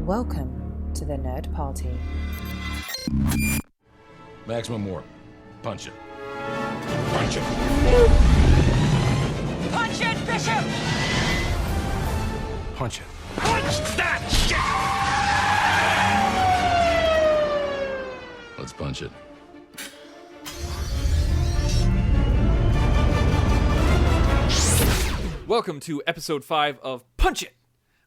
Welcome to the Nerd Party. Maximum more. Punch it. Punch it. Punch it, Bishop! Punch it. Punch that shit! Let's punch it. Welcome to episode 5 of Punch It!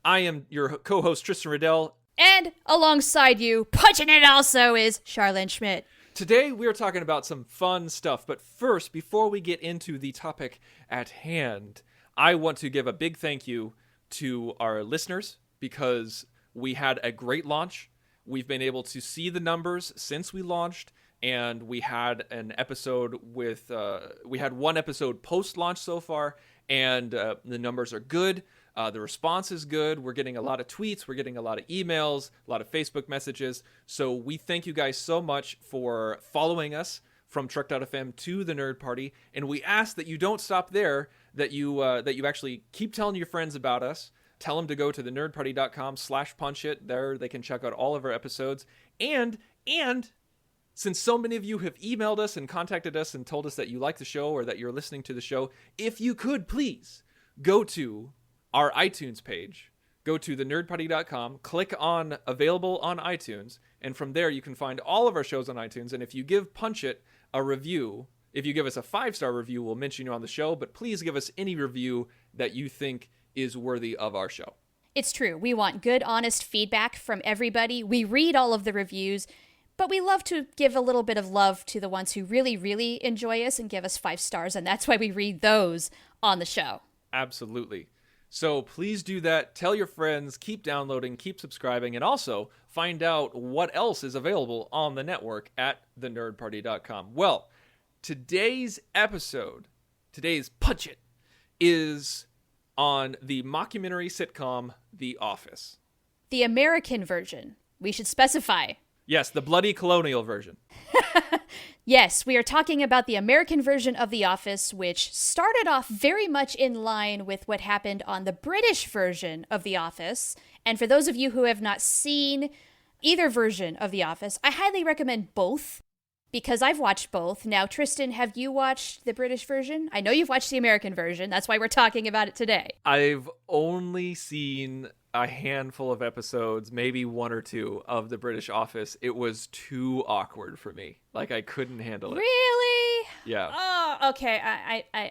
I am your co-host Tristan Riddell. And alongside you, punching it also, is Charlene Schmidt. Today we are talking about some fun stuff, but first, before we get into the topic at hand, I want to give a big thank you to our listeners because we had a great launch. We've been able to see the numbers since we launched, and we had an episode with, we had one episode post-launch so far, and the numbers are good. The response is good. We're getting a lot of tweets. We're getting a lot of emails, a lot of Facebook messages. So we thank you guys so much for following us from Truck.fm to the Nerd Party. And we ask that you don't stop there, that you actually keep telling your friends about us. Tell them to go to thenerdparty.com/punchit. There they can check out all of our episodes. And since so many of you have emailed us and contacted us and told us that you like the show or that you're listening to the show, if you could please go to our iTunes page, go to thenerdparty.com, click on available on iTunes, and from there you can find all of our shows on iTunes. And if you give Punch It a review, if you give us a 5-star review, we'll mention you on the show, but please give us any review that you think is worthy of our show. It's true. We want good, honest feedback from everybody. We read all of the reviews, but we love to give a little bit of love to the ones who really, really enjoy us and give us 5 stars, and that's why we read those on the show. Absolutely. So please do that. Tell your friends, keep downloading, keep subscribing, and also find out what else is available on the network at thenerdparty.com. Well, today's episode, today's Punch It, is on the mockumentary sitcom The Office. The American version. We should specify. Yes, the bloody colonial version. Yes, we are talking about the American version of The Office, which started off very much in line with what happened on the British version of The Office. And for those of you who have not seen either version of The Office, I highly recommend both because I've watched both. Now, Tristan, have you watched the British version? I know you've watched the American version. That's why we're talking about it today. I've only seen a handful of episodes, maybe 1 or 2 of the British Office. It was too awkward for me. Like, I couldn't handle it. Really? Yeah. Oh, okay. I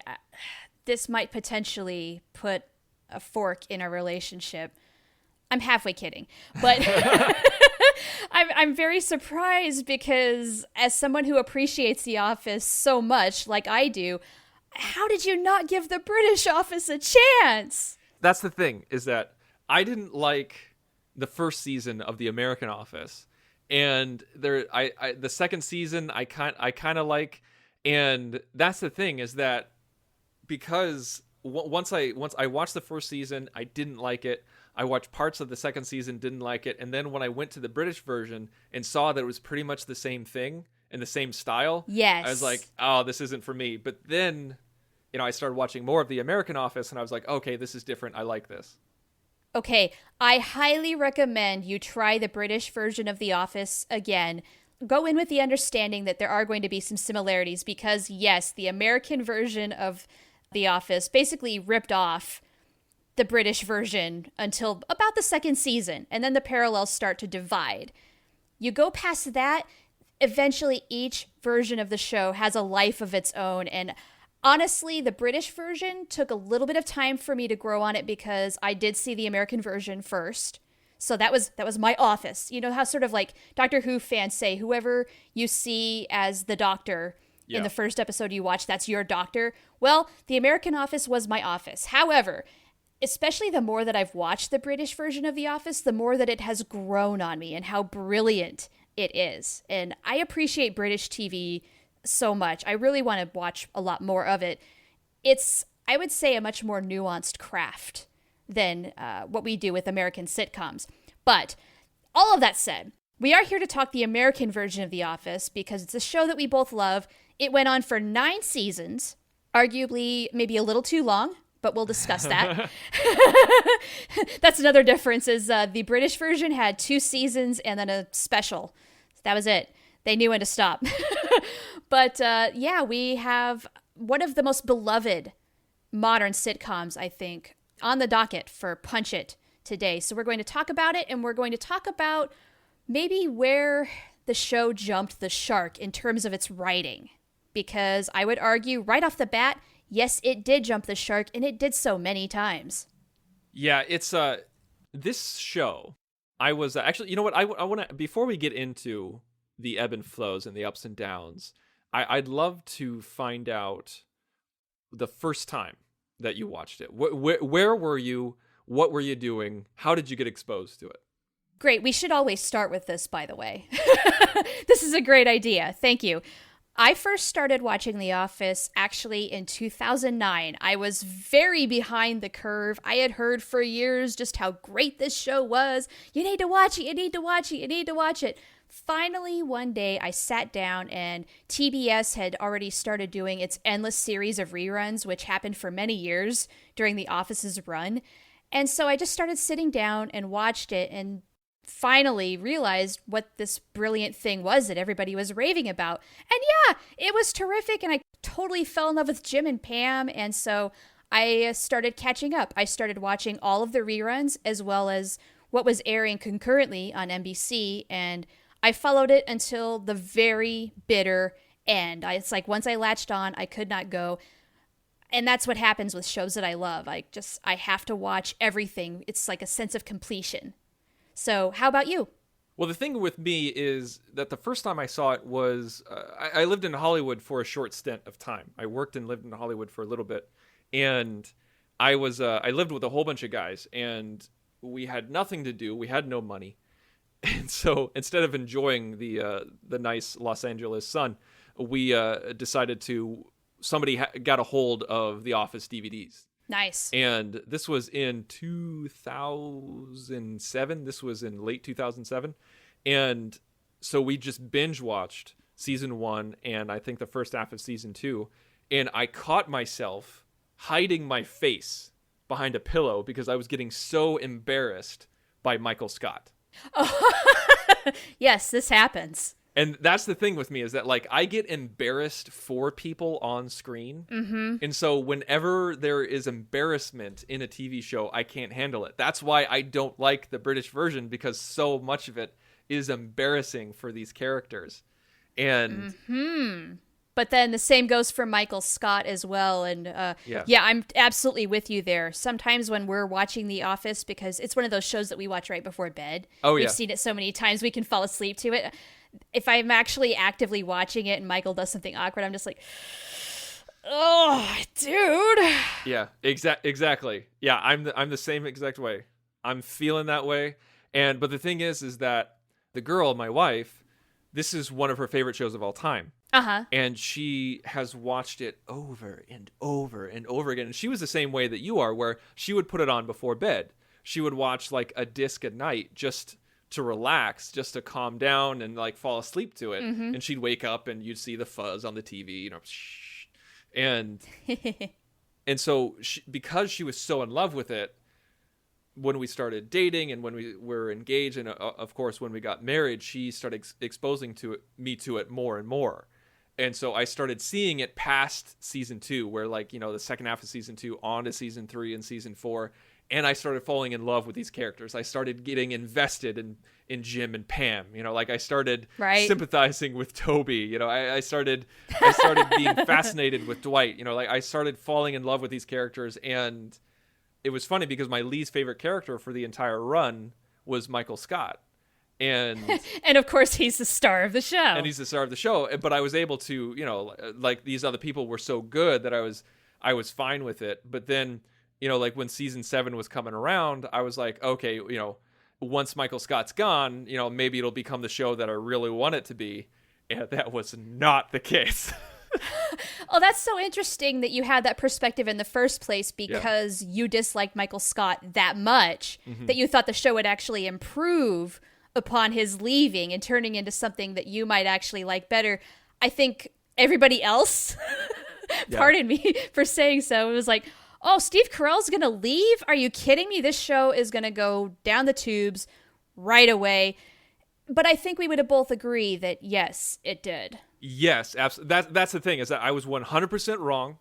this might potentially put a fork in our relationship. I'm halfway kidding, but I'm very surprised because as someone who appreciates The Office so much, like I do, how did you not give the British Office a chance? That's the thing, is that I didn't like the first season of the American Office, and the second season I kind of like, and that's the thing, is that because once I watched the first season, I didn't like it. I watched parts of the second season, didn't like it, and then when I went to the British version and saw that it was pretty much the same thing and the same style, yes, I was like, oh, this isn't for me. But then, I started watching more of the American Office, and I was like, okay, this is different. I like this. Okay, I highly recommend you try the British version of The Office again. Go in with the understanding that there are going to be some similarities because, yes, the American version of The Office basically ripped off the British version until about the second season, and then the parallels start to divide. You go past that, eventually each version of the show has a life of its own, and honestly, the British version took a little bit of time for me to grow on it because I did see the American version first. So that was my Office. You know how sort of like Doctor Who fans say, whoever you see as the Doctor in the first episode you watch, that's your Doctor. Well, the American Office was my Office. However, especially the more that I've watched the British version of The Office, the more that it has grown on me and how brilliant it is. And I appreciate British TV so much. I really want to watch a lot more of it. It's, I would say, a much more nuanced craft than what we do with American sitcoms. But all of that said, we are here to talk the American version of The Office because it's a show that we both love. It went on for 9 seasons, arguably maybe a little too long, but we'll discuss that. That's another difference is the British version had 2 seasons and then a special. That was it. They knew when to stop. But yeah, we have one of the most beloved modern sitcoms, I think, on the docket for Punch It today. So we're going to talk about it, and we're going to talk about maybe where the show jumped the shark in terms of its writing. Because I would argue right off the bat, yes, it did jump the shark, and it did so many times. Yeah, it's this show. I was actually, you know what? I want to, before we get into the ebb and flows and the ups and downs, I'd love to find out the first time that you watched it. Where were you? What were you doing? How did you get exposed to it? Great. We should always start with this, by the way. This is a great idea. Thank you. I first started watching The Office actually in 2009. I was very behind the curve. I had heard for years just how great this show was. You need to watch it. You need to watch it. You need to watch it. Finally, one day I sat down and TBS had already started doing its endless series of reruns, which happened for many years during The Office's run. And so I just started sitting down and watched it and finally realized what this brilliant thing was that everybody was raving about. And yeah, it was terrific, and I totally fell in love with Jim and Pam, and so I started catching up. I started watching all of the reruns as well as what was airing concurrently on NBC, and I followed it until the very bitter end. It's like once I latched on, I could not go. And that's what happens with shows that I love. I have to watch everything. It's like a sense of completion. So how about you? Well, the thing with me is that the first time I saw it was, I lived in Hollywood for a short stint of time. I worked and lived in Hollywood for a little bit. And I lived with a whole bunch of guys, and we had nothing to do. We had no money. And so instead of enjoying the nice Los Angeles sun, we decided somebody got a hold of The Office DVDs. Nice. And this was in 2007. This was in late 2007. And so we just binge watched season 1 and I think the first half of season 2. And I caught myself hiding my face behind a pillow because I was getting so embarrassed by Michael Scott. Oh, yes, this happens. And that's the thing with me is that, like, I get embarrassed for people on screen. Mm-hmm. And so whenever there is embarrassment in a TV show, I can't handle it. That's why I don't like the British version, because so much of it is embarrassing for these characters. And But then the same goes for Michael Scott as well. And yeah, I'm absolutely with you there. Sometimes when we're watching The Office, because it's one of those shows that we watch right before bed. We've seen it so many times we can fall asleep to it. If I'm actually actively watching it and Michael does something awkward, I'm just like, oh, dude. Yeah, exactly. Yeah, I'm the same exact way. I'm feeling that way. But the thing is that the girl, my wife, this is one of her favorite shows of all time. Uh-huh. And she has watched it over and over and over again. And she was the same way that you are, where she would put it on before bed. She would watch like a disc at night just to relax, just to calm down and like fall asleep to it. Mm-hmm. And she'd wake up and you'd see the fuzz on the TV, you know, and so because she was so in love with it, when we started dating and when we were engaged, and of course when we got married, she started exposing me to it more and more. And so I started seeing it past season 2, where, like, you know, the second half of season 2 on to season 3 and season 4. And I started falling in love with these characters. I started getting invested in Jim and Pam. You know, like I started sympathizing with Toby. You know, I started being fascinated with Dwight. You know, like I started falling in love with these characters. And it was funny because my least favorite character for the entire run was Michael Scott. And and of course he's the star of the show. And he's the star of the show. But I was able to, you know, like these other people were so good that I was fine with it. But then, you know, like when season 7 was coming around, I was like, okay, you know, once Michael Scott's gone, you know, maybe it'll become the show that I really want it to be. And that was not the case. Oh, that's so interesting that you had that perspective in the first place, because you disliked Michael Scott that much that you thought the show would actually improve upon his leaving and turning into something that you might actually like better. I think everybody else, pardon me for saying so, it was like, oh, Steve Carell's going to leave? Are you kidding me? This show is going to go down the tubes right away. But I think we would have both agree that, yes, it did. Yes, absolutely. That's the thing, is that I was 100% wrong.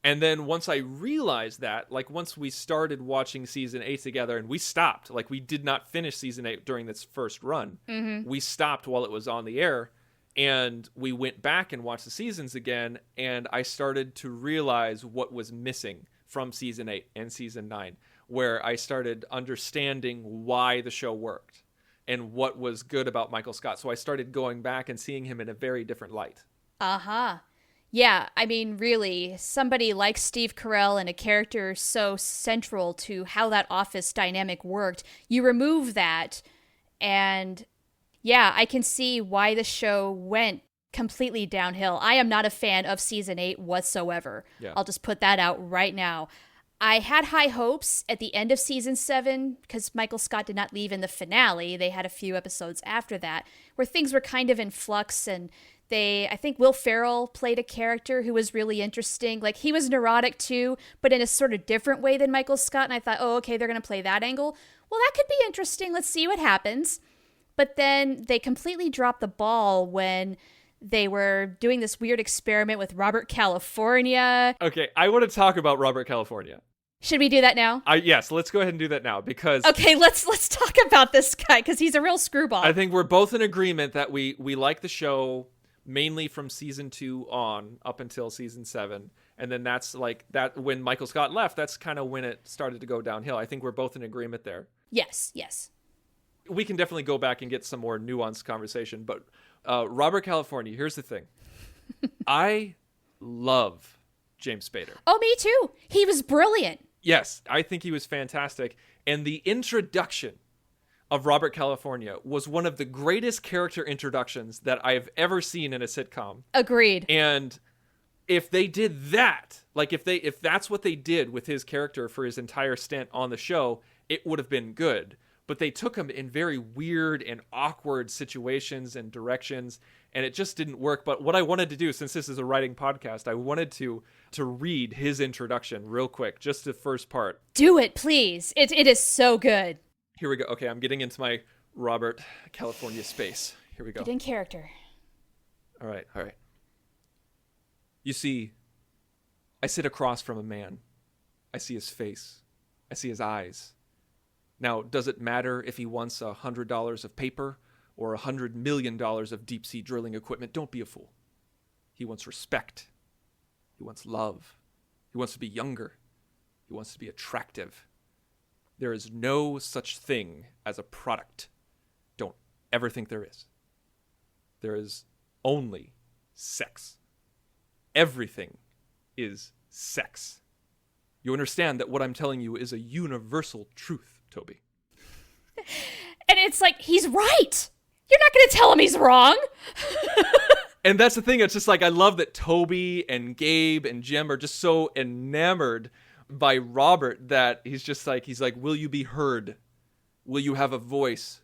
And then once I realized that, like once we started watching season 8 together and we stopped, like we did not finish season 8 during this first run. Mm-hmm. We stopped while it was on the air and we went back and watched the seasons again. And I started to realize what was missing from season 8 and season 9, where I started understanding why the show worked and what was good about Michael Scott. So I started going back and seeing him in a very different light. Uh-huh. Yeah, I mean, really, somebody like Steve Carell and a character so central to how that office dynamic worked, you remove that, and yeah, I can see why the show went completely downhill. I am not a fan of season 8 whatsoever. Yeah. I'll just put that out right now. I had high hopes at the end of season 7 because Michael Scott did not leave in the finale. They had a few episodes after that where things were kind of in flux, and I think Will Ferrell played a character who was really interesting. Like, he was neurotic too, but in a sort of different way than Michael Scott. And I thought, oh, okay, they're going to play that angle. Well, that could be interesting. Let's see what happens. But then they completely dropped the ball when they were doing this weird experiment with Robert California. Okay, I want to talk about Robert California. Should we do that now? Yes, let's go ahead and do that now because... Okay, let's talk about this guy because he's a real screwball. I think we're both in agreement that we like the show mainly from season 2 on up until season 7. And then that's like that when Michael Scott left, that's kind of when it started to go downhill. I think we're both in agreement there. Yes. We can definitely go back and get some more nuanced conversation. But Robert California, here's the thing. I love James Spader. Oh, me too. He was brilliant. Yes, I think he was fantastic. And the introduction of Robert California was one of the greatest character introductions that I've ever seen in a sitcom. Agreed. And if they did that, like if that's what they did with his character for his entire stint on the show, it would have been good. But they took him in very weird and awkward situations and directions, and it just didn't work. But what I wanted to do, since this is a writing podcast, I wanted to read his introduction real quick, just the first part. Do it, please. It is so good. Here we go. Okay, I'm getting into my Robert California space. Here we go. Get in character. All right. You see, I sit across from a man. I see his face. I see his eyes. Now, does it matter if he wants $100 of paper or $100 million of deep-sea drilling equipment? Don't be a fool. He wants respect. He wants love. He wants to be younger. He wants to be attractive. There is no such thing as a product. Don't ever think there is. There is only sex. Everything is sex. You understand that what I'm telling you is a universal truth, Toby. And it's like, he's right. You're not going to tell him he's wrong. And that's the thing. It's just like, I love that Toby and Gabe and Jim are just so enamored by Robert that he's like, will you be heard? Will you have a voice?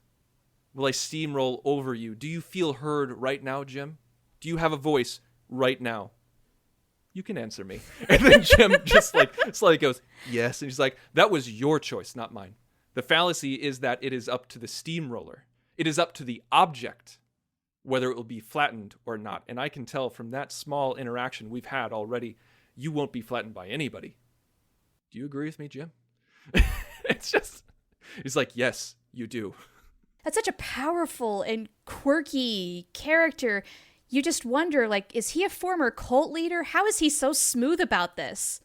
Will I steamroll over you? Do you feel heard right now, Jim? Do you have a voice right now? You can answer me. And then Jim just like slightly goes, yes. And he's like, that was your choice, not mine. The fallacy is that it is up to the steamroller. It is up to the object whether it will be flattened or not. And I can tell from that small interaction we've had already, you won't be flattened by anybody. Do you agree with me, Jim? It's just, he's like, yes, you do. That's such a powerful and quirky character. You just wonder, like, is he a former cult leader? How is he so smooth about this?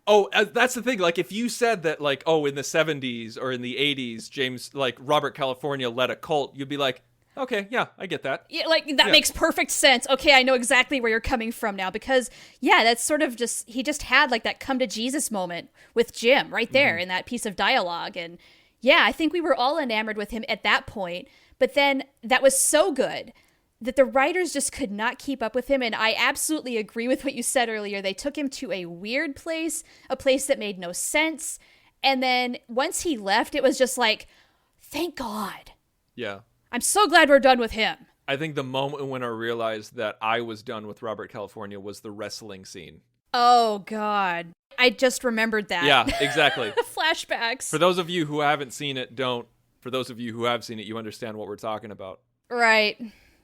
Oh, that's the thing. Like, if you said that, like, oh, in the 70s or in the 80s, Robert California led a cult, you'd be like, okay, yeah, I get that. Yeah, like, that makes perfect sense. Okay, I know exactly where you're coming from now because, yeah, that's sort of just, he just had, like, that come to Jesus moment with Jim right there in that piece of dialogue. And, yeah, I think we were all enamored with him at that point. But then that was so good that the writers just could not keep up with him. And I absolutely agree with what you said earlier. They took him to a weird place, a place that made no sense. And then once he left, it was just like, thank God. Yeah. I'm so glad we're done with him. I think the moment when I realized that I was done with Robert California was the wrestling scene. Oh, God. I just remembered that. Yeah, exactly. Flashbacks. For those of you who haven't seen it, don't. For those of you who have seen it, you understand what we're talking about. Right.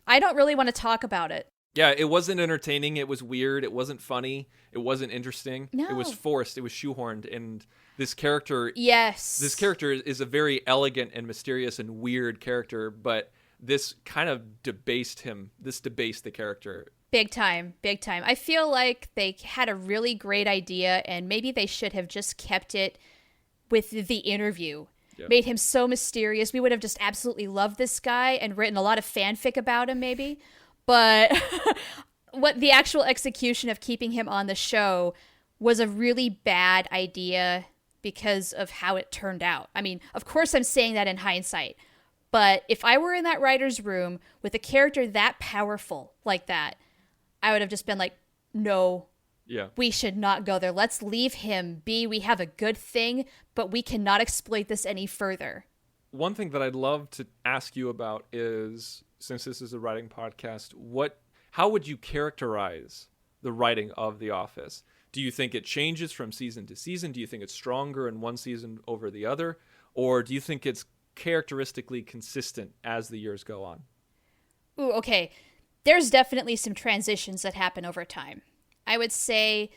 I don't really want to talk about it. Yeah, it wasn't entertaining. It was weird. It wasn't funny. It wasn't interesting. No. It was forced. It was shoehorned. And this character... Yes. This character is a very elegant and mysterious and weird character, but this kind of debased him. This debased the character. Big time. Big time. I feel like they had a really great idea, and maybe they should have just kept it with the interview. Yeah. Made him so mysterious. We would have just absolutely loved this guy and written a lot of fanfic about him, maybe. But what the actual execution of keeping him on the show was a really bad idea because of how it turned out. I mean, of course I'm saying that in hindsight, but if I were in that writer's room with a character that powerful like that, I would have just been like, no, we should not go there. Let's leave him be. We have a good thing, but we cannot exploit this any further. One thing that I'd love to ask you about is, since this is a writing podcast, how would you characterize the writing of The Office? Do you think it changes from season to season? Do you think it's stronger in one season over the other? Or do you think it's characteristically consistent as the years go on? Ooh, okay. There's definitely some transitions that happen over time. I would say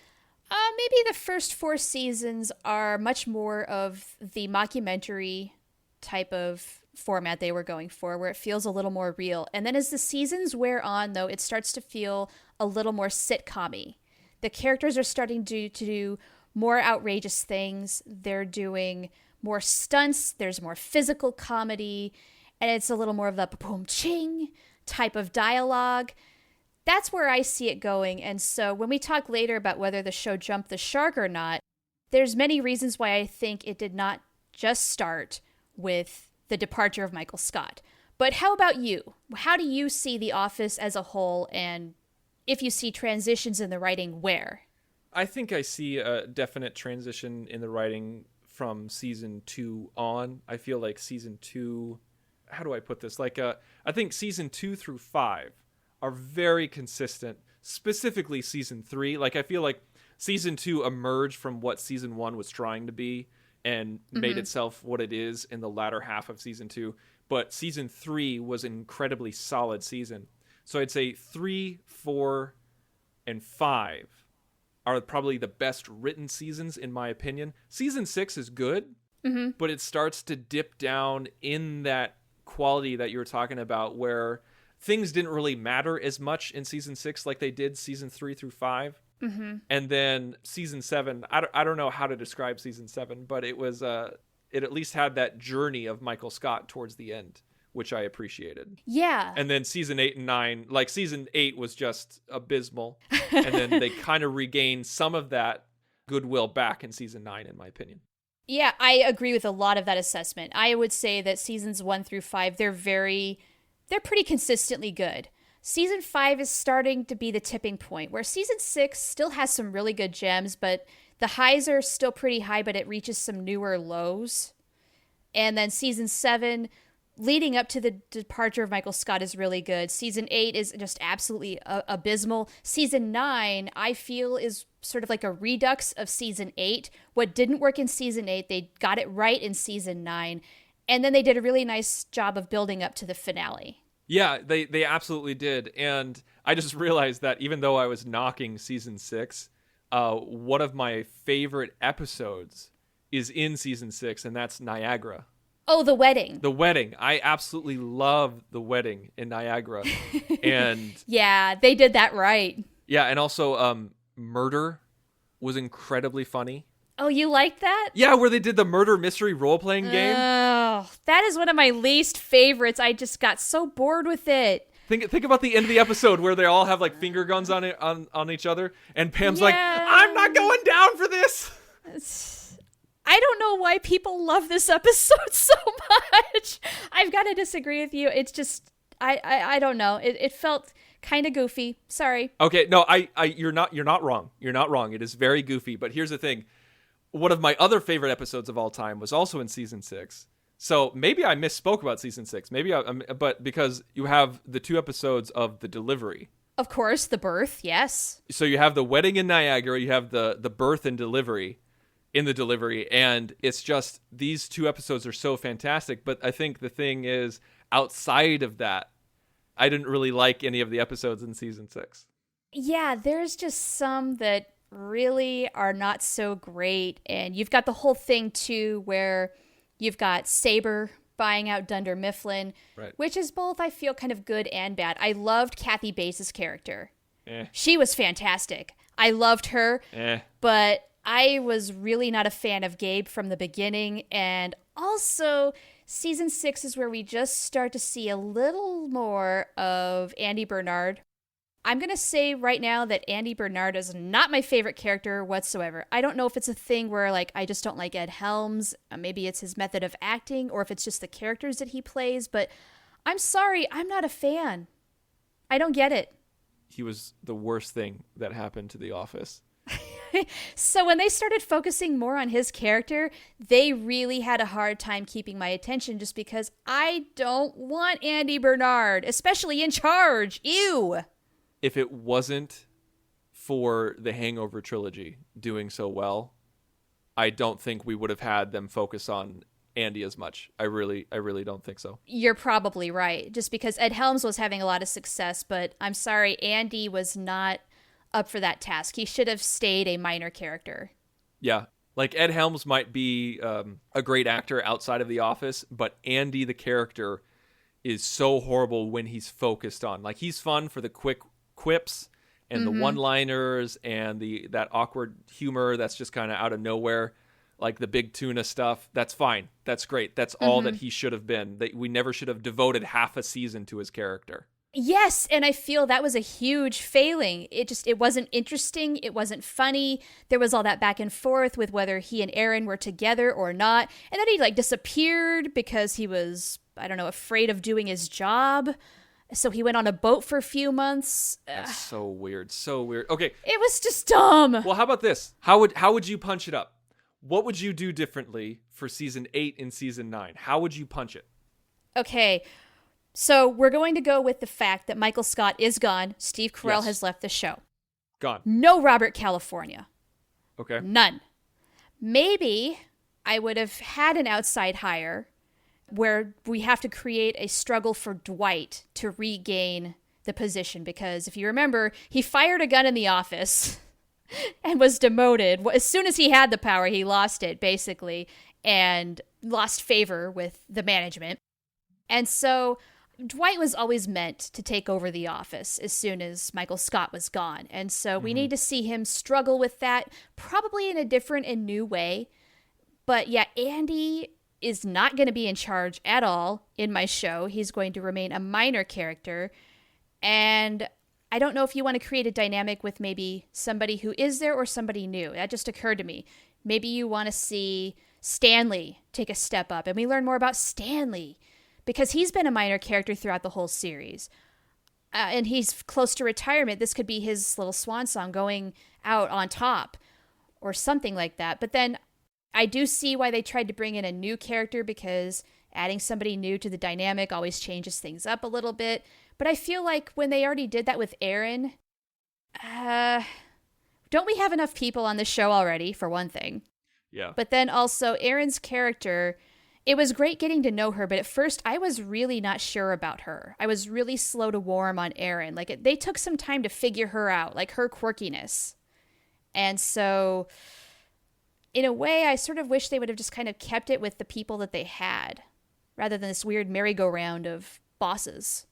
maybe the first 4 seasons are much more of the mockumentary type of format they were going for, where it feels a little more real. And then as the seasons wear on, though, it starts to feel a little more sitcom-y. The characters are starting to do more outrageous things. They're doing more stunts. There's more physical comedy. And it's a little more of the boom ching type of dialogue. That's where I see it going. And so when we talk later about whether the show jumped the shark or not, there's many reasons why I think it did not just start with the departure of Michael Scott. But how about you? How do you see The Office as a whole, and if you see transitions in the writing, where? I think I see a definite transition in the writing from season 2 on. I feel like season 2, how do I put this? I think season 2 through 5 are very consistent, specifically season 3. I feel like season 2 emerged from what season 1 was trying to be and made itself what it is in the latter half of season 2. But season 3 was an incredibly solid season. So I'd say 3, 4, and 5 are probably the best written seasons, in my opinion. Season 6 is good, but it starts to dip down in that quality that you were talking about, where things didn't really matter as much in season 6 like they did season 3 through 5. And then season 7, I don't know how to describe season 7, but it was it at least had that journey of Michael Scott towards the end, which I appreciated. Yeah. And then season 8 and 9, season 8 was just abysmal. And then they kind of regained some of that goodwill back in season 9, in my opinion. Yeah, I agree with a lot of that assessment. I would say that seasons 1 through 5, they're pretty consistently good. Season 5 is starting to be the tipping point, where season 6 still has some really good gems, but the highs are still pretty high, but it reaches some newer lows. And then season 7, leading up to the departure of Michael Scott, is really good. Season 8 is just absolutely abysmal. Season 9, I feel, is sort of like a redux of season 8. What didn't work in season 8, they got it right in season 9. And then they did a really nice job of building up to the finale. Yeah, they absolutely did. And I just realized that even though I was knocking season 6, one of my favorite episodes is in season 6, and that's Niagara. Oh, the wedding. The wedding. I absolutely love the wedding in Niagara. And yeah, they did that right. Yeah, and also Murder was incredibly funny. Oh, you liked that? Yeah, where they did the murder mystery role-playing game. Oh, that is one of my least favorites. I just got so bored with it. Think about the end of the episode where they all have finger guns on each other, and Pam's like, "I'm not going down for this." I don't know why people love this episode so much. I've got to disagree with you. It's just I don't know. It felt kind of goofy. Sorry. Okay, no, you're not wrong. You're not wrong. It is very goofy, but here's the thing. One of my other favorite episodes of all time was also in season 6. So maybe I misspoke about season 6. But because you have the 2 episodes of The Delivery, Of course, the birth, yes. So you have the wedding in Niagara, you have the birth and delivery in the delivery, and it's just these 2 episodes are so fantastic. But I think the thing is, outside of that, I didn't really like any of the episodes in season 6. Yeah, there's just some that really are not so great. And you've got the whole thing, too, where you've got Saber buying out Dunder Mifflin, Right. which is both, I feel, kind of good and bad. I loved Kathy Bates' character. Eh. She was fantastic. I loved her, but I was really not a fan of Gabe from the beginning. And also, season 6 is where we just start to see a little more of Andy Bernard. I'm going to say right now that Andy Bernard is not my favorite character whatsoever. I don't know if it's a thing where, like, I just don't like Ed Helms. Maybe it's his method of acting, or if it's just the characters that he plays. But I'm sorry, I'm not a fan. I don't get it. He was the worst thing that happened to The Office. So when they started focusing more on his character, they really had a hard time keeping my attention, just because I don't want Andy Bernard, especially in charge. Ew. If it wasn't for the Hangover trilogy doing so well, I don't think we would have had them focus on Andy as much. I really don't think so. You're probably right, just because Ed Helms was having a lot of success, but I'm sorry, Andy was not up for that task. He should have stayed a minor character. Yeah. Like, Ed Helms might be a great actor outside of The Office, but Andy, the character, is so horrible when he's focused on. Like, he's fun for the quick quips and the one-liners and that awkward humor that's just kind of out of nowhere, like the big tuna stuff. That's fine. That's great. That's all that he should have been. We never should have devoted half a season to his character. Yes, and I feel that was a huge failing. It wasn't interesting. It wasn't funny. There was all that back and forth with whether he and Aaron were together or not. And then he, like, disappeared because he was, I don't know, afraid of doing his job. So he went on a boat for a few months. That's so weird. So weird. Okay. It was just dumb. Well, how about this? How would you punch it up? What would you do differently for season 8 and season 9? How would you punch it? Okay. So we're going to go with the fact that Michael Scott is gone. Steve Carell Yes. has left the show. Gone. No Robert California. Okay. None. Maybe I would have had an outside hire where we have to create a struggle for Dwight to regain the position. Because if you remember, he fired a gun in the office and was demoted. As soon as he had the power, he lost it, basically, and lost favor with the management. And so Dwight was always meant to take over the office as soon as Michael Scott was gone. And so we need to see him struggle with that, probably in a different and new way. But yeah, Andy is not going to be in charge at all in my show. He's going to remain a minor character. And I don't know if you want to create a dynamic with maybe somebody who is there or somebody new. That just occurred to me. Maybe you want to see Stanley take a step up, and we learn more about Stanley, because he's been a minor character throughout the whole series. And he's close to retirement. This could be his little swan song, going out on top or something like that. But then I do see why they tried to bring in a new character, because adding somebody new to the dynamic always changes things up a little bit. But I feel like when they already did that with Aaron, don't we have enough people on the show already, for one thing? Yeah. But then also Aaron's character, it was great getting to know her, but at first I was really not sure about her. I was really slow to warm on Aaron. Like, they took some time to figure her out, like her quirkiness. And so in a way, I sort of wish they would have just kind of kept it with the people that they had, rather than this weird merry-go-round of bosses.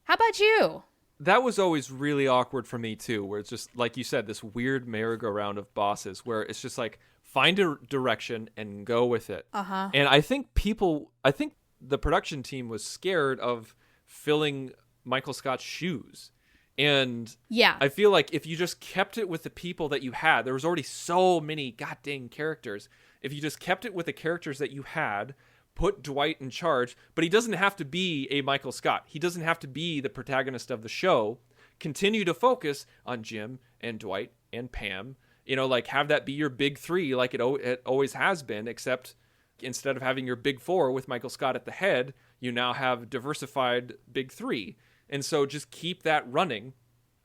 How about you? That was always really awkward for me too, where it's just, like you said, this weird merry-go-round of bosses where it's just like, find a direction and go with it. Uh-huh. And I think the production team was scared of filling Michael Scott's shoes. And yeah, I feel like if you just kept it with the people that you had, there was already so many goddamn characters. If you just kept it with the characters that you had, put Dwight in charge, but he doesn't have to be a Michael Scott. He doesn't have to be the protagonist of the show. Continue to focus on Jim and Dwight and Pam. Like, have that be your big three, like it always has been, except instead of having your big four with Michael Scott at the head, you now have diversified big three. And so just keep that running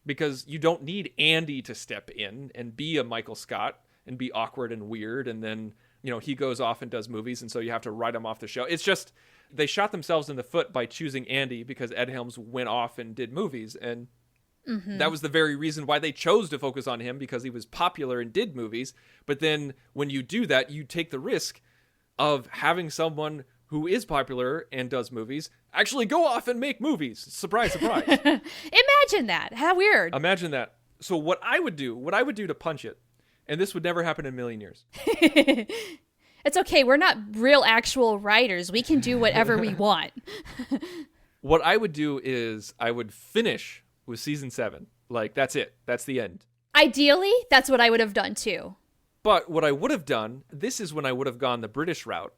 because you don't need Andy to step in and be a Michael Scott and be awkward and weird. And then, he goes off and does movies. And so you have to write him off the show. It's just, they shot themselves in the foot by choosing Andy because Ed Helms went off and did movies. And that was the very reason why they chose to focus on him, because he was popular and did movies. But then when you do that, you take the risk of having someone who is popular and does movies actually go off and make movies. Surprise, surprise. Imagine that. How weird. Imagine that. So what I would do to punch it, and this would never happen in a million years. It's okay. We're not real actual writers. We can do whatever we want. What I would do is I would finish with season 7. Like, that's it. That's the end. Ideally, that's what I would have done too. But what I would have done, this is when I would have gone the British route.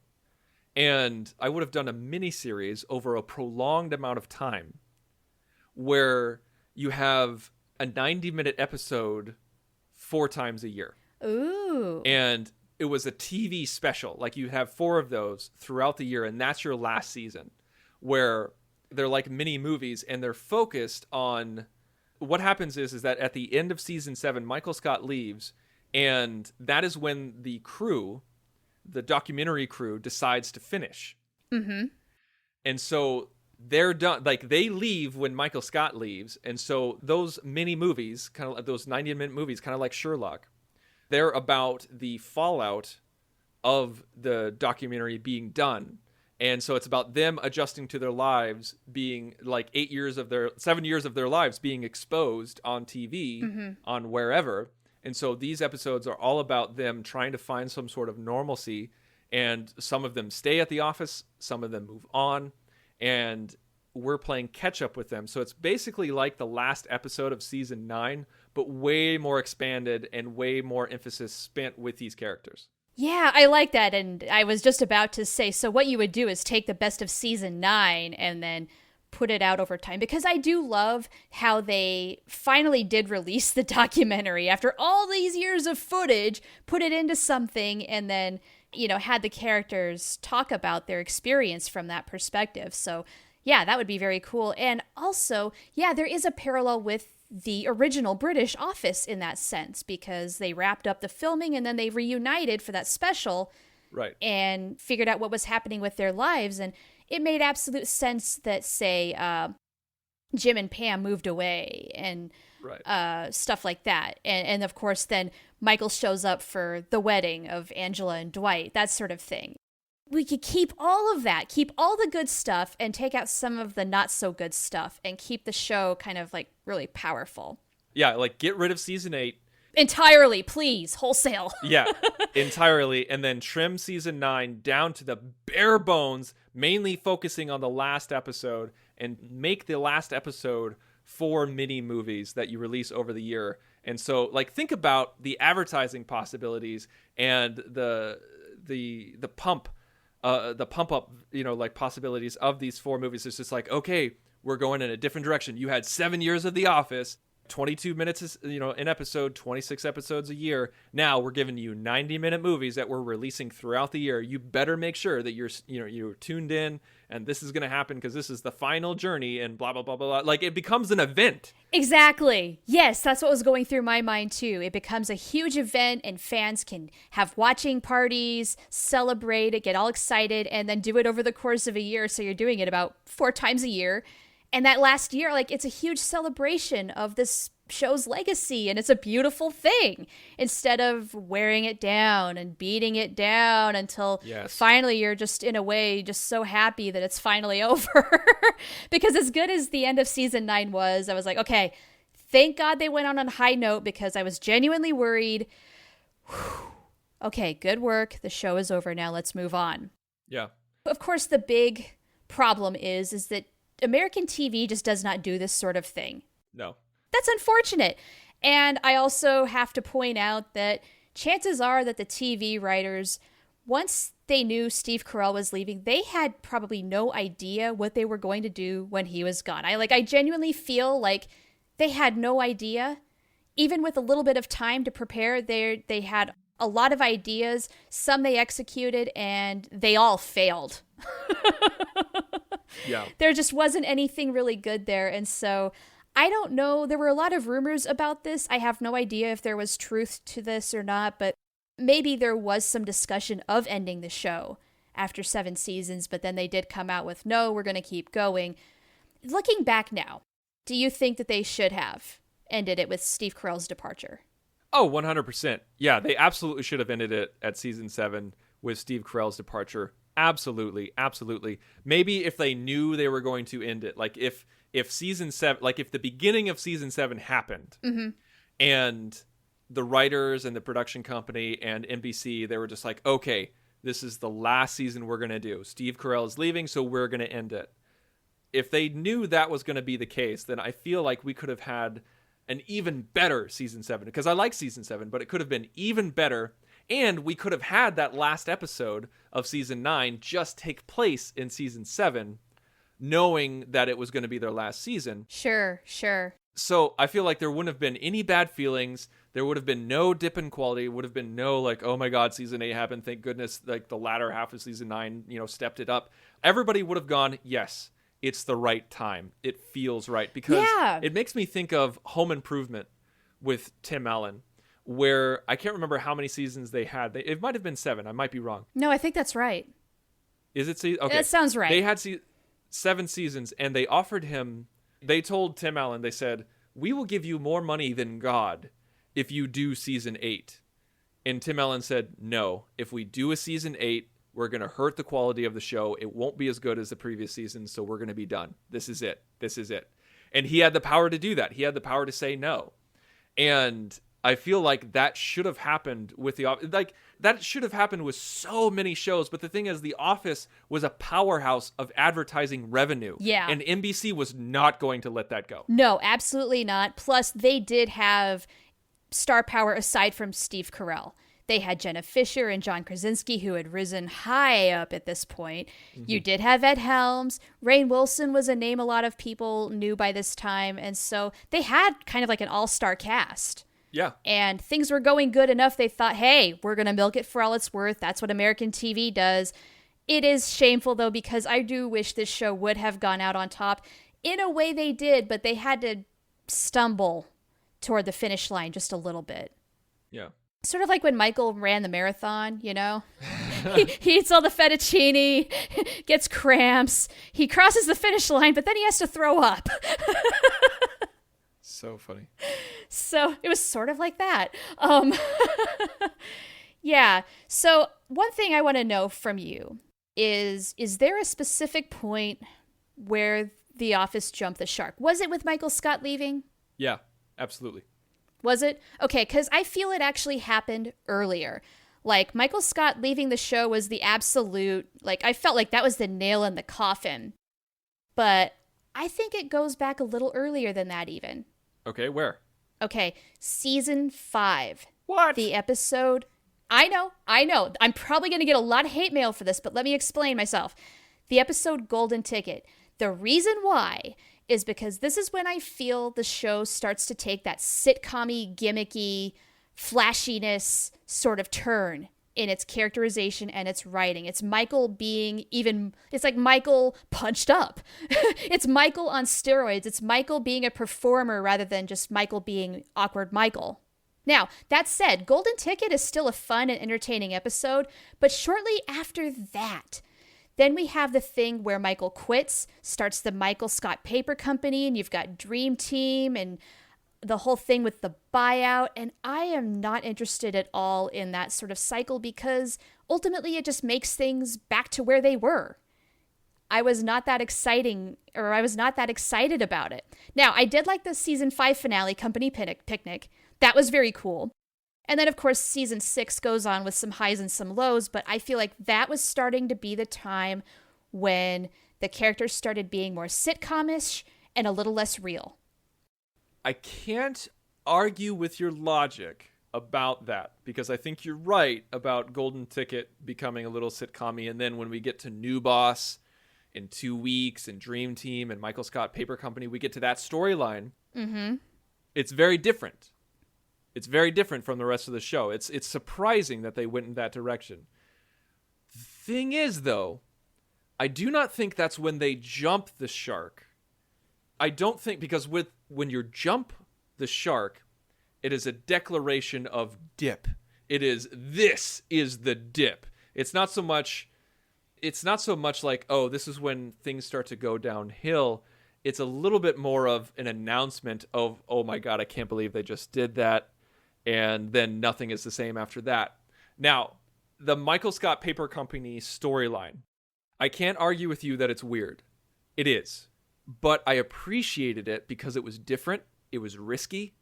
And I would have done a miniseries over a prolonged amount of time where you have a 90-minute episode 4 times a year. Ooh. And it was a TV special. Like, you have 4 of those throughout the year, and that's your last season, where they're like mini movies, and they're focused on what happens is that at the end of season 7, Michael Scott leaves, and that is when the crew, the documentary crew, decides to finish. Mm-hmm. And so they're done. Like, they leave when Michael Scott leaves. And so those mini movies, kind of like those 90-minute movies, kind of like Sherlock, they're about the fallout of the documentary being done. And so it's about them adjusting to their lives, being like 7 years of their lives being exposed on TV, on wherever. And so these episodes are all about them trying to find some sort of normalcy. And some of them stay at the office, some of them move on, and we're playing catch up with them. So it's basically like the last episode of season 9, but way more expanded and way more emphasis spent with these characters. Yeah, I like that. And I was just about to say, so what you would do is take the best of season 9 and then put it out over time, because I do love how they finally did release the documentary after all these years of footage, put it into something, and then, had the characters talk about their experience from that perspective. So yeah, that would be very cool. And also, yeah, there is a parallel with the original British Office in that sense, because they wrapped up the filming and then they reunited for that special, right, and figured out what was happening with their lives. And it made absolute sense that, say, Jim and Pam moved away and stuff like that. And of course, then Michael shows up for the wedding of Angela and Dwight, that sort of thing. We could keep all of that, keep all the good stuff, and take out some of the not so good stuff and keep the show kind of like really powerful. Yeah, like get rid of season 8. Entirely, please, wholesale. Yeah, entirely. And then trim season 9 down to the bare bones, mainly focusing on the last episode, and make the last episode 4 mini movies that you release over the year. And so, like, think about the advertising possibilities and the pump up, like possibilities of these 4 movies. It's just like, okay, we're going in a different direction. You had 7 years of The Office, 22 minutes is, an episode, 26 episodes a year. Now we're giving you 90-minute movies that we're releasing throughout the year. You better make sure that you're tuned in, and this is going to happen because this is the final journey, and blah, blah, blah, blah, blah. Like, it becomes an event. Exactly. Yes, that's what was going through my mind too. It becomes a huge event, and fans can have watching parties, celebrate it, get all excited, and then do it over the course of a year. So you're doing it about 4 times a year. And that last year, like, it's a huge celebration of this show's legacy, and it's a beautiful thing, instead of wearing it down and beating it down until finally you're just, in a way, just so happy that it's finally over. Because as good as the end of season 9 was, I was like, okay, thank God they went on a high note, because I was genuinely worried. Okay, good work. The show is over now. Let's move on. Yeah. Of course, the big problem is that American TV just does not do this sort of thing. No. That's unfortunate. And I also have to point out that chances are that the TV writers, once they knew Steve Carell was leaving, they had probably no idea what they were going to do when he was gone. I genuinely feel like they had no idea. Even with a little bit of time to prepare, they had a lot of ideas. Some they executed, and they all failed. Yeah. There just wasn't anything really good there. And so I don't know. There were a lot of rumors about this. I have no idea if there was truth to this or not, but maybe there was some discussion of ending the show after 7 seasons, but then they did come out with, no, we're going to keep going. Looking back now, do you think that they should have ended it with Steve Carell's departure? Oh, 100%. Yeah, they absolutely should have ended it at season 7 with Steve Carell's departure. Absolutely, absolutely. Maybe if they knew they were going to end it, like if season 7, like if the beginning of season 7 happened, and the writers and the production company and NBC, they were just like, okay, this is the last season we're going to do. Steve Carell is leaving, so we're going to end it. If they knew that was going to be the case, then I feel like we could have had an even better season 7, because I like season 7, but it could have been even better. And we could have had that last episode of season 9 just take place in season 7, knowing that it was going to be their last season. Sure. So I feel like there wouldn't have been any bad feelings. There would have been no dip in quality. It would have been no like, oh my God, season 8 happened. Thank goodness, like the latter half of season 9, stepped it up. Everybody would have gone, yes, it's the right time. It feels right. Because it makes me think of Home Improvement with Tim Allen, where I can't remember how many seasons they had. It might have been 7. I might be wrong. No, I think that's right. Is it? Okay. That sounds right. They had 7 seasons, and they offered him, they told Tim Allen, they said, we will give you more money than God if you do season 8. And Tim Allen said, no, if we do a season 8, we're going to hurt the quality of the show. It won't be as good as the previous season, so we're going to be done. This is it. And he had the power to do that. He had the power to say no. And I feel like that should have happened with that should have happened with so many shows. But the thing is, The Office was a powerhouse of advertising revenue. Yeah. And NBC was not going to let that go. No, absolutely not. Plus, they did have star power aside from Steve Carell. They had Jenna Fisher and John Krasinski, who had risen high up at this point. Mm-hmm. You did have Ed Helms. Rainn Wilson was a name a lot of people knew by this time. And so they had kind of like an all-star cast. Yeah. And things were going good enough. They thought, hey, we're going to milk it for all it's worth. That's what American TV does. It is shameful, though, because I do wish this show would have gone out on top. In a way they did, but they had to stumble toward the finish line just a little bit. Yeah. Sort of like when Michael ran the marathon, he eats all the fettuccine, gets cramps. He crosses the finish line, but then he has to throw up. So funny. So it was sort of like that. Yeah. So one thing I want to know from you is there a specific point where The Office jumped the shark? Was it with Michael Scott leaving? Yeah, absolutely. Was it? Okay, because I feel it actually happened earlier. Like, Michael Scott leaving the show was the absolute, I felt like that was the nail in the coffin. But I think it goes back a little earlier than that even. Okay, where? Okay, season 5. What? The episode... I know. I'm probably going to get a lot of hate mail for this, but let me explain myself. The episode Golden Ticket. The reason why is because this is when I feel the show starts to take that sitcom-y, gimmicky, flashiness sort of turn in its characterization and its writing. It's Michael being it's like Michael punched up. It's Michael on steroids. It's Michael being a performer rather than just Michael being awkward Michael. Now, that said, Golden Ticket is still a fun and entertaining episode, but shortly after that, then we have the thing where Michael quits, starts the Michael Scott Paper Company, and you've got Dream Team and the whole thing with the buyout. And I am not interested at all in that sort of cycle because ultimately it just makes things back to where they were. I was not that excited about it. Now, I did like the season 5 finale, Company Picnic. That was very cool. And then, of course, season 6 goes on with some highs and some lows, but I feel like that was starting to be the time when the characters started being more sitcom-ish and a little less real. I can't argue with your logic about that because I think you're right about Golden Ticket becoming a little sitcom-y, and then when we get to New Boss in 2 weeks and Dream Team and Michael Scott Paper Company, we get to that storyline. Mm-hmm. It's very different. It's very different from the rest of the show. It's surprising that they went in that direction. The thing is, though, I do not think that's when they jump the shark. I don't think, because with when you jump the shark, it is a declaration of dip. This is the dip. It's not so much like, oh, this is when things start to go downhill. It's a little bit more of an announcement of, oh my God, I can't believe they just did that. And then nothing is the same after that. Now, the Michael Scott Paper Company storyline, I can't argue with you that it's weird. It is. But I appreciated it because it was different. It was risky.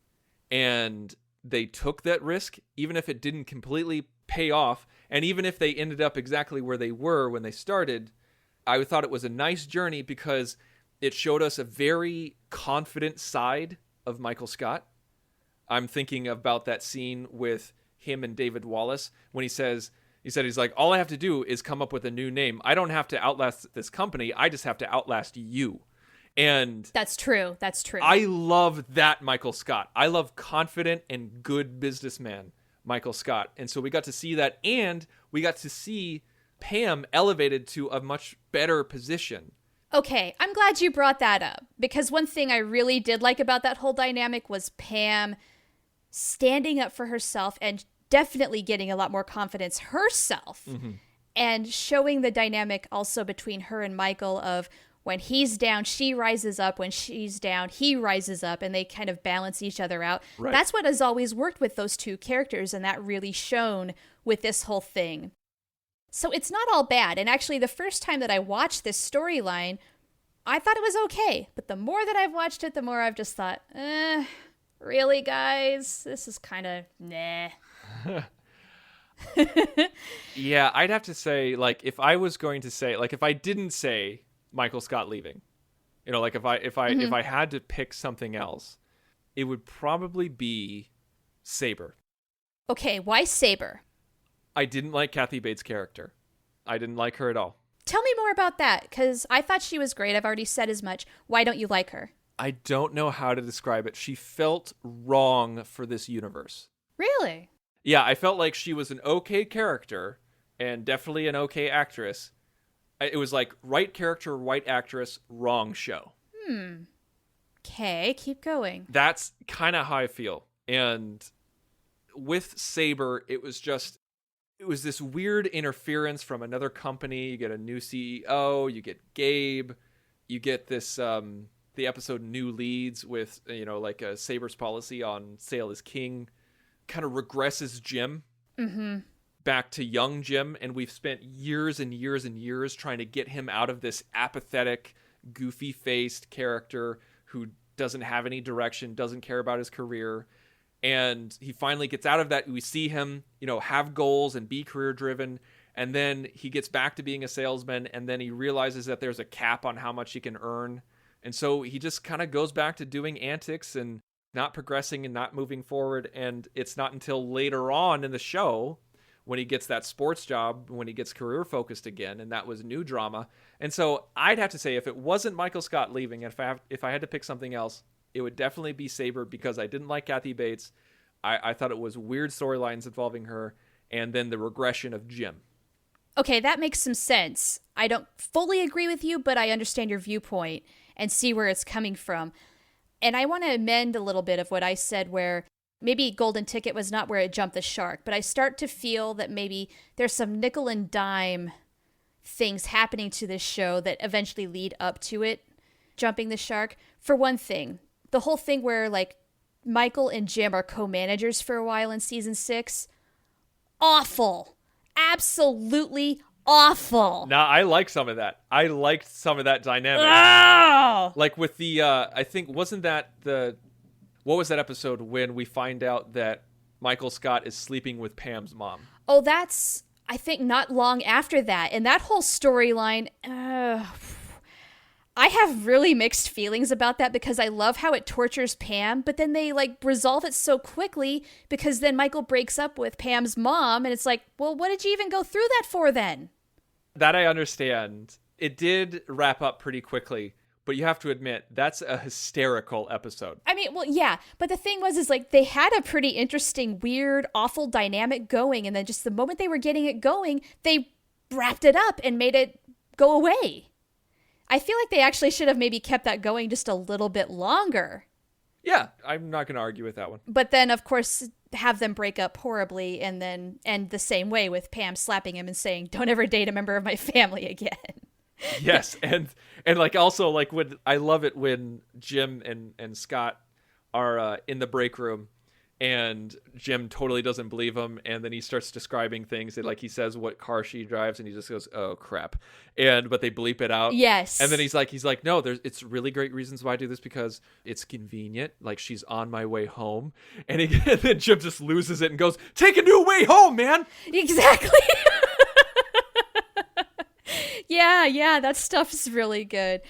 And they took that risk, even if it didn't completely pay off. And even if they ended up exactly where they were when they started, I thought it was a nice journey because it showed us a very confident side of Michael Scott. I'm thinking about that scene with him and David Wallace when he said, he's like, all I have to do is come up with a new name. I don't have to outlast this company. I just have to outlast you. And that's true. I love that Michael Scott. I love confident and good businessman Michael Scott. And so we got to see that, and we got to see Pam elevated to a much better position. Okay, I'm glad you brought that up, because one thing I really did like about that whole dynamic was Pam standing up for herself and definitely getting a lot more confidence herself, and showing the dynamic also between her and Michael of when he's down, she rises up. When she's down, he rises up, and they kind of balance each other out. Right. That's what has always worked with those two characters, and that really shone with this whole thing. So it's not all bad. And actually, the first time that I watched this storyline, I thought it was okay. But the more that I've watched it, the more I've just thought, really, guys? This is kind of nah. Yeah, I'd have to say, like, if I was going to say, like, if I didn't say Michael Scott leaving, you know, like if I had to pick something else, it would probably be Saber. Okay, why Saber? I didn't like Kathy Bates' character. I didn't like her at all. Tell me more about that, because I thought she was great. I've already said as much. Why don't you like her? I don't know how to describe it. She felt wrong for this universe. Really? Yeah, I felt like she was an okay character and definitely an okay actress. It was like right character, right actress, wrong show. Okay, keep going. That's kind of how I feel. And with Saber, it was this weird interference from another company. You get a new CEO, you get Gabe, you get this, the episode New Leads with, you know, like a Saber's policy on sale is king, kind of regresses Jim back to young Jim. And we've spent years and years and years trying to get him out of this apathetic, goofy-faced character who doesn't have any direction, doesn't care about his career. And he finally gets out of that. We see him, you know, have goals and be career driven. And then he gets back to being a salesman. And then he realizes that there's a cap on how much he can earn. And so he just kind of goes back to doing antics and not progressing and not moving forward. And it's not until later on in the show when he gets that sports job, when he gets career focused again. And that was new drama. And so I'd have to say, if it wasn't Michael Scott leaving, if I had to pick something else, it would definitely be Saber, because I didn't like Kathy Bates. I thought it was weird storylines involving her, and then the regression of Jim. Okay, that makes some sense. I don't fully agree with you, but I understand your viewpoint and see where it's coming from. And I want to amend a little bit of what I said, where maybe Golden Ticket was not where it jumped the shark, but I start to feel that maybe there's some nickel and dime things happening to this show that eventually lead up to it jumping the shark. For one thing, the whole thing where, like, Michael and Jim are co-managers for a while in season 6. Awful. Absolutely awful. Now, I like some of that. I liked some of that dynamic. Oh! Like with the, I think, wasn't that what was that episode when we find out that Michael Scott is sleeping with Pam's mom? Oh, that's, I think, not long after that. And that whole storyline, I have really mixed feelings about that, because I love how it tortures Pam, but then they, like, resolve it so quickly, because then Michael breaks up with Pam's mom, and it's like, well, what did you even go through that for then? That I understand. It did wrap up pretty quickly, but you have to admit, that's a hysterical episode. I mean, well, yeah, but the thing was, is like, they had a pretty interesting, weird, awful dynamic going, and then just the moment they were getting it going, they wrapped it up and made it go away. I feel like they actually should have maybe kept that going just a little bit longer. Yeah, I'm not going to argue with that one. But then, of course, have them break up horribly and then end the same way with Pam slapping him and saying, "Don't ever date a member of my family again." Yes, and like also like when I love it when Jim and Scott are in the break room, and Jim totally doesn't believe him, and then he starts describing things, and like he says what car she drives, and he just goes, "Oh crap," but they bleep it out. Yes, and then he's like, "No, it's really great reasons why I do this because it's convenient. Like she's on my way home," and then Jim just loses it and goes, "Take a new way home, man." Exactly. Yeah, that stuff's really good.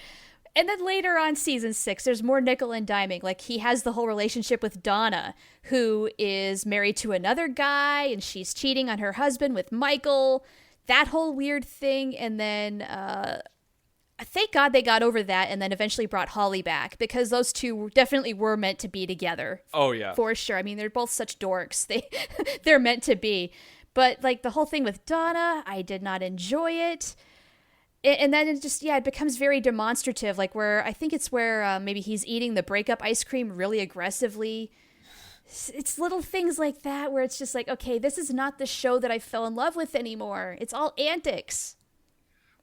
And then later on season 6, there's more nickel and diming. Like he has the whole relationship with Donna, who is married to another guy, and she's cheating on her husband with Michael. That whole weird thing. And then thank God they got over that and then eventually brought Holly back, because those two definitely were meant to be together. Oh, yeah. For sure. I mean, they're both such dorks. They're meant to be. But like the whole thing with Donna, I did not enjoy it. And then it becomes very demonstrative, like where I think it's where maybe he's eating the breakup ice cream really aggressively. It's little things like that where it's just like, okay, this is not the show that I fell in love with anymore. It's all antics.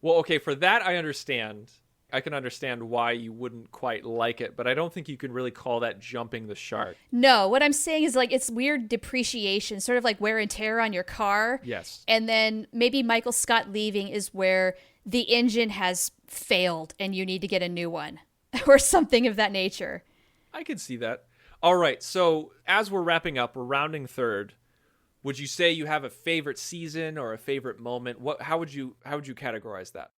Well, okay, for that I understand. I can understand why you wouldn't quite like it, but I don't think you can really call that jumping the shark. No, what I'm saying is like it's weird depreciation, sort of like wear and tear on your car. Yes. And then maybe Michael Scott leaving is where the engine has failed and you need to get a new one or something of that nature. I could see that. All right, so as we're wrapping up, we're rounding third. Would you say you have a favorite season or a favorite moment? How would you categorize that?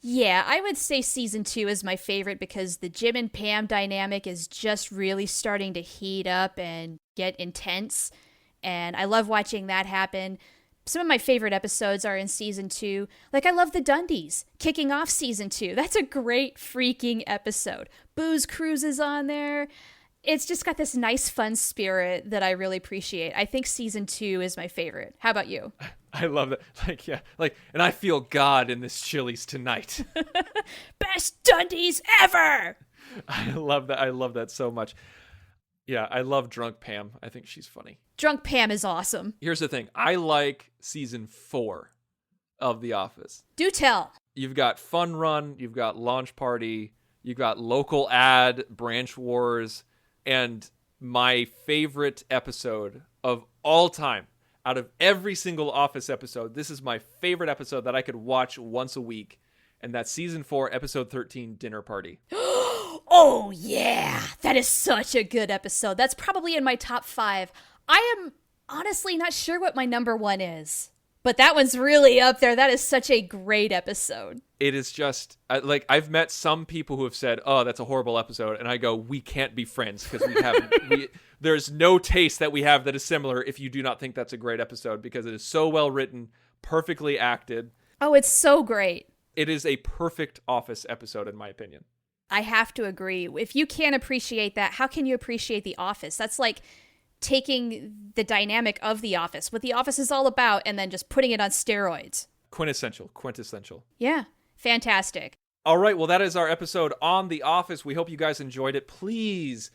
Yeah, I would say season 2 is my favorite because the Jim and Pam dynamic is just really starting to heat up and get intense. And I love watching that happen. Some of my favorite episodes are in season 2. Like, I love the Dundies kicking off season 2. That's a great freaking episode. Booze Cruise is on there. It's just got this nice, fun spirit that I really appreciate. I think season 2 is my favorite. How about you? I love that. And I feel God in this Chili's tonight. Best Dundies ever! I love that. I love that so much. Yeah, I love Drunk Pam. I think she's funny. Drunk Pam is awesome. Here's the thing. I like season 4 of The Office. Do tell. You've got Fun Run, you've got Launch Party, you've got Local Ad, Branch Wars, and my favorite episode of all time, out of every single Office episode, this is my favorite episode that I could watch once a week, and that's season 4, episode 13, Dinner Party. Oh, yeah. That is such a good episode. That's probably in my top 5. I am honestly not sure what my number 1 is, but that one's really up there. That is such a great episode. It is just, I've met some people who have said, "Oh, that's a horrible episode," and I go, "We can't be friends because we haven't." There's no taste that we have that is similar if you do not think that's a great episode, because it is so well written, perfectly acted. Oh, it's so great. It is a perfect Office episode, in my opinion. I have to agree. If you can't appreciate that, how can you appreciate The Office? That's like taking the dynamic of The Office, what The Office is all about, and then just putting it on steroids. Quintessential. Yeah, fantastic. All right, well, that is our episode on The Office. We hope you guys enjoyed it. Please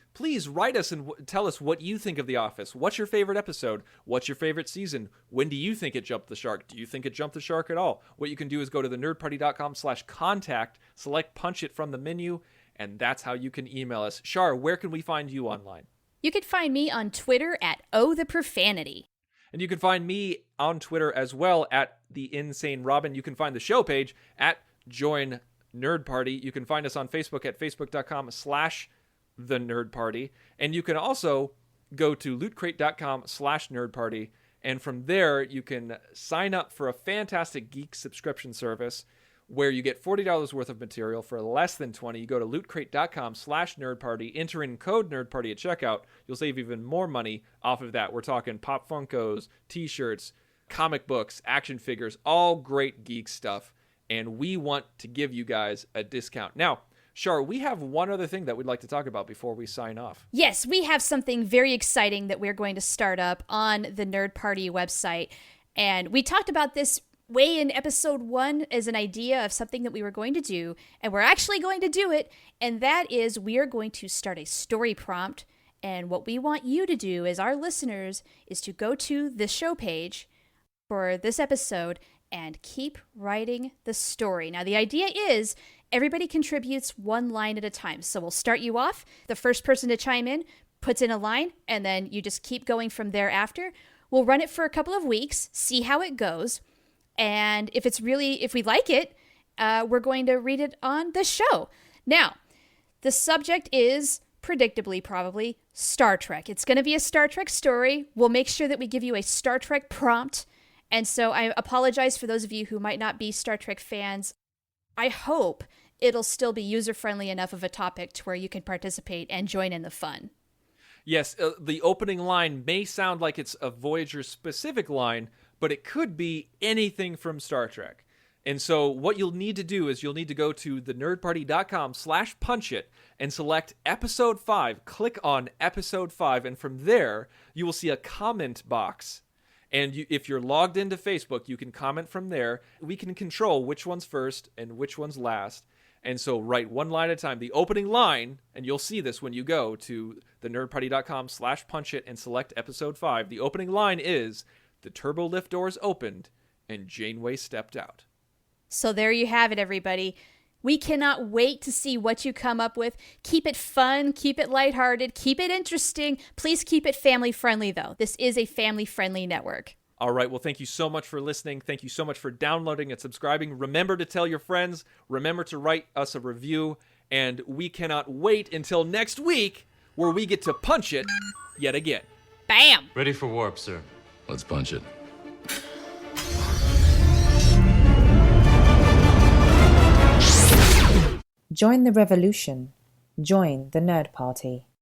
write us and tell us what you think of The Office. What's your favorite episode? What's your favorite season? When do you think it jumped the shark? Do you think it jumped the shark at all? What you can do is go to thenerdparty.com/contact, select Punch It from the menu, and that's how you can email us. Shar, where can we find you online? You can find me on Twitter at @OhTheProfanity. And you can find me on Twitter as well at The Insane Robin. You can find the show page at Join Nerd Party. You can find us on Facebook at facebook.com/The Nerd Party. And you can also go to lootcrate.com/Nerd Party. And from there, you can sign up for a fantastic geek subscription service where you get $40 worth of material for less than $20. You go to lootcrate.com/Nerd Party, enter in code Nerd Party at checkout. You'll save even more money off of that. We're talking Pop Funkos, t-shirts, comic books, action figures, all great geek stuff. And we want to give you guys a discount. Now, Shar, we have one other thing that we'd like to talk about before we sign off. Yes, we have something very exciting that we're going to start up on the Nerd Party website. And we talked about this way in episode 1 as an idea of something that we were going to do, and we're actually going to do it, and that is we are going to start a story prompt. And what we want you to do as our listeners is to go to the show page for this episode and keep writing the story. Now, the idea is everybody contributes one line at a time. So we'll start you off. The first person to chime in puts in a line, and then you just keep going from there after. We'll run it for a couple of weeks, see how it goes. And if we like it, we're going to read it on the show. Now, the subject is, predictably probably, Star Trek. It's going to be a Star Trek story. We'll make sure that we give you a Star Trek prompt. And so I apologize for those of you who might not be Star Trek fans. I hope it'll still be user-friendly enough of a topic to where you can participate and join in the fun. Yes, the opening line may sound like it's a Voyager-specific line, but it could be anything from Star Trek. And so what you'll need to do is you'll need to go to thenerdparty.com/punchit and select episode 5. Click on episode 5, and from there, you will see a comment box. And if you're logged into Facebook, you can comment from there. We can control which one's first and which one's last. And so write one line at a time. The opening line, and you'll see this when you go to thenerdparty.com/punchit and select episode 5. The opening line is, "The turbo lift doors opened and Janeway stepped out." So there you have it, everybody. We cannot wait to see what you come up with. Keep it fun, keep it lighthearted, keep it interesting. Please keep it family-friendly, though. This is a family-friendly network. All right, well, thank you so much for listening. Thank you so much for downloading and subscribing. Remember to tell your friends. Remember to write us a review. And we cannot wait until next week where we get to punch it yet again. Bam! Ready for warp, sir. Let's punch it. Join the revolution. Join the Nerd Party.